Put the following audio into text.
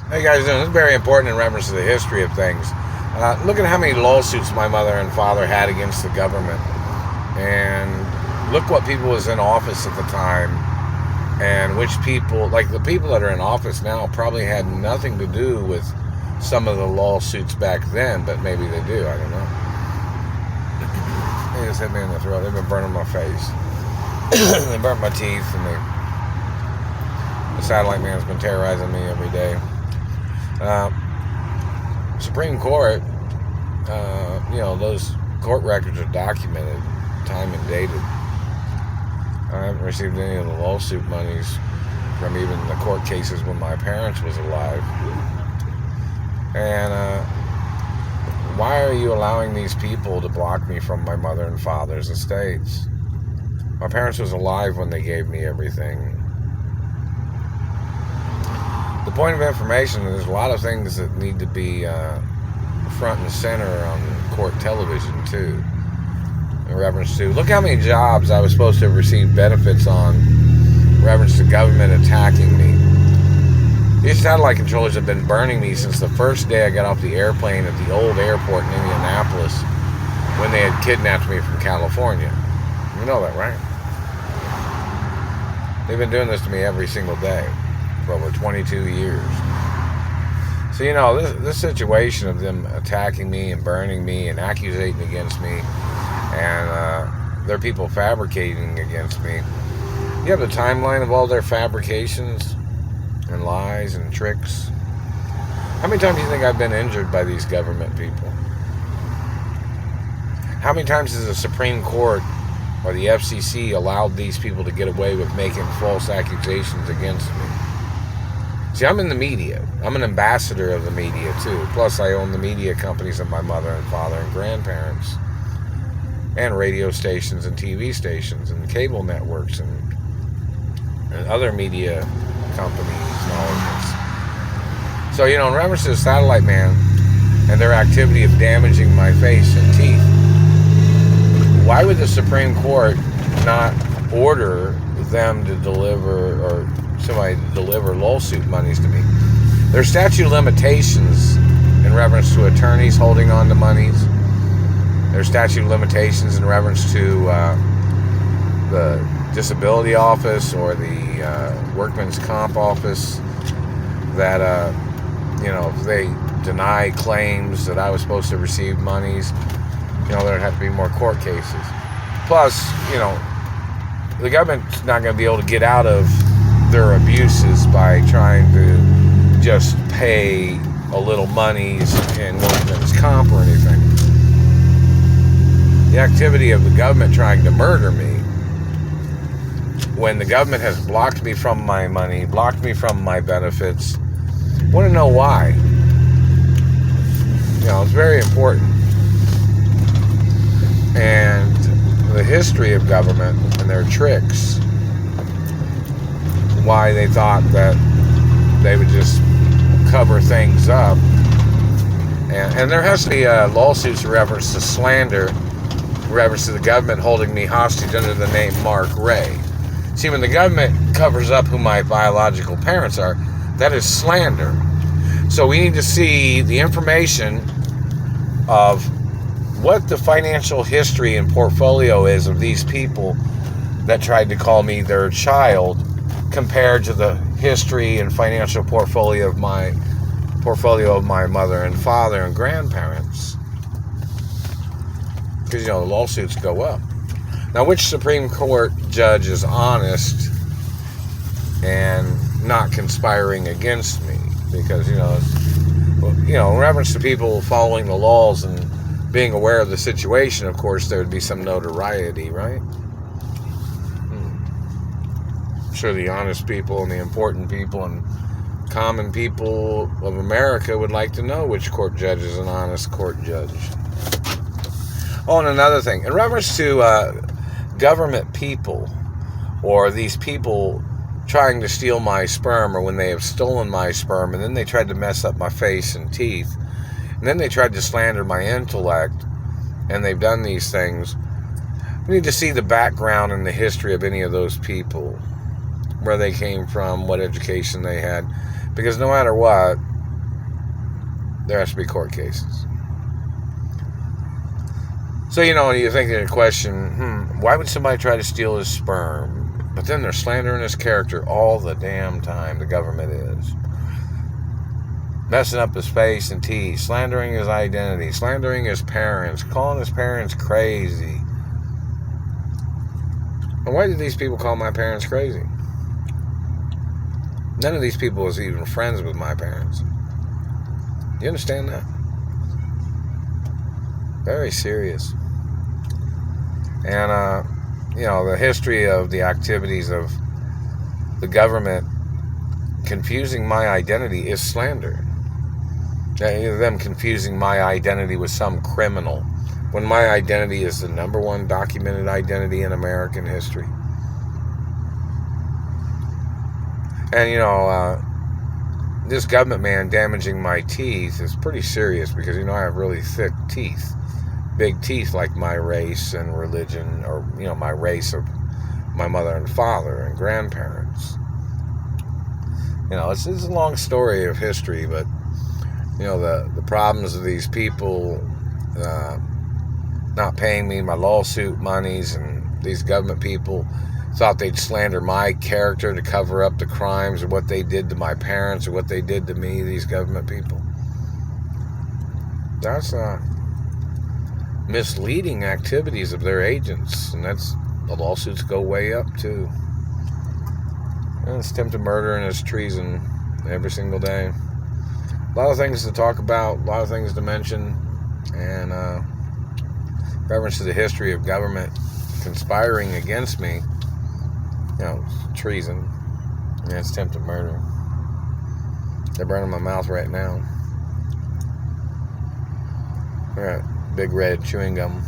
How you guys doing? This is very important in reference to the history of things. Look at how many lawsuits my mother and father had against the government, and look what people was in office at the time, and which people, like the people that are in office now, probably had nothing to do with some of the lawsuits back then, but maybe they do. I don't know. They just hit me in the throat. They've been burning my face. They burnt my teeth, and the satellite man's been terrorizing me every day. Supreme Court, those court records are documented, time and dated. I haven't received any of the lawsuit monies from even the court cases when my parents was alive. And why are you allowing these people to block me from my mother and father's estates? My parents was alive when they gave me everything. The point of information, there's a lot of things that need to be front and center on court television too. In reference to, look how many jobs I was supposed to have received benefits on in reference to government attacking me. These satellite controllers have been burning me since the first day I got off the airplane at the old airport in Indianapolis when they had kidnapped me from California. You know that, right? They've been doing this to me every single day for over 22 years. So, this situation of them attacking me and burning me and accusating against me, and there are people fabricating against me. You have the timeline of all their fabrications and lies and tricks. How many times do you think I've been injured by these government people? How many times has the Supreme Court or the FCC allowed these people to get away with making false accusations against me? See, I'm in the media. I'm an ambassador of the media, too. Plus, I own the media companies of my mother and father and grandparents, and radio stations and TV stations and cable networks and other media companies and all of this. So, in reference to the satellite man and their activity of damaging my face and teeth, why would the Supreme Court not order them to deliver, or somebody to deliver lawsuit monies to me? There's statute of limitations in reference to attorneys holding on to monies. There's statute of limitations in reference to the disability office or the workman's comp office that, if they deny claims that I was supposed to receive monies, there'd have to be more court cases. Plus, the government's not going to be able to get out of their abuses by trying to just pay a little monies in workman's comp or anything. The activity of the government trying to murder me, when the government has blocked me from my money, blocked me from my benefits, I want to know why. It's very important. And the history of government and their tricks, why they thought that they would just cover things up. And there has to be lawsuits in reference to slander, in reference to the government holding me hostage under the name Mark Ray. See, when the government covers up who my biological parents are, that is slander. So we need to see the information of what the financial history and portfolio is of these people that tried to call me their child, compared to the history and financial portfolio of my mother and father and grandparents. Because, the lawsuits go up. Now, which Supreme Court judge is honest and not conspiring against me? Because, in reference to people following the laws and being aware of the situation, of course, there would be some notoriety, right? I'm sure the honest people and the important people and common people of America would like to know which court judge is an honest court judge. Oh, and another thing, in reference to government people, or these people trying to steal my sperm, or when they have stolen my sperm and then they tried to mess up my face and teeth, and then they tried to slander my intellect, and they've done these things. We need to see the background and the history of any of those people, where they came from, what education they had, because no matter what, There has to be court cases. So, you think of the question, why would somebody try to steal his sperm? But then they're slandering his character all the damn time, the government is. Messing up his face and teeth, slandering his identity, slandering his parents, calling his parents crazy. And why did these people call my parents crazy? None of these people was even friends with my parents. You understand that? Very serious. And, the history of the activities of the government confusing my identity is slander. Them confusing my identity with some criminal, when my identity is the number one documented identity in American history. And, this government man damaging my teeth is pretty serious because, I have really thick teeth. Big teeth like my race and religion, or, my race of my mother and father and grandparents. It's a long story of history, but, the problems of these people not paying me my lawsuit monies, and these government people thought they'd slander my character to cover up the crimes or what they did to my parents or what they did to me, these government people. That's misleading activities of their agents, and the lawsuits go way up too. And it's attempted murder and it's treason every single day. A lot of things to talk about, a lot of things to mention, and reference to the history of government conspiring against me. Treason. And it's attempted murder. They're burning my mouth right now. All right, big red chewing gum.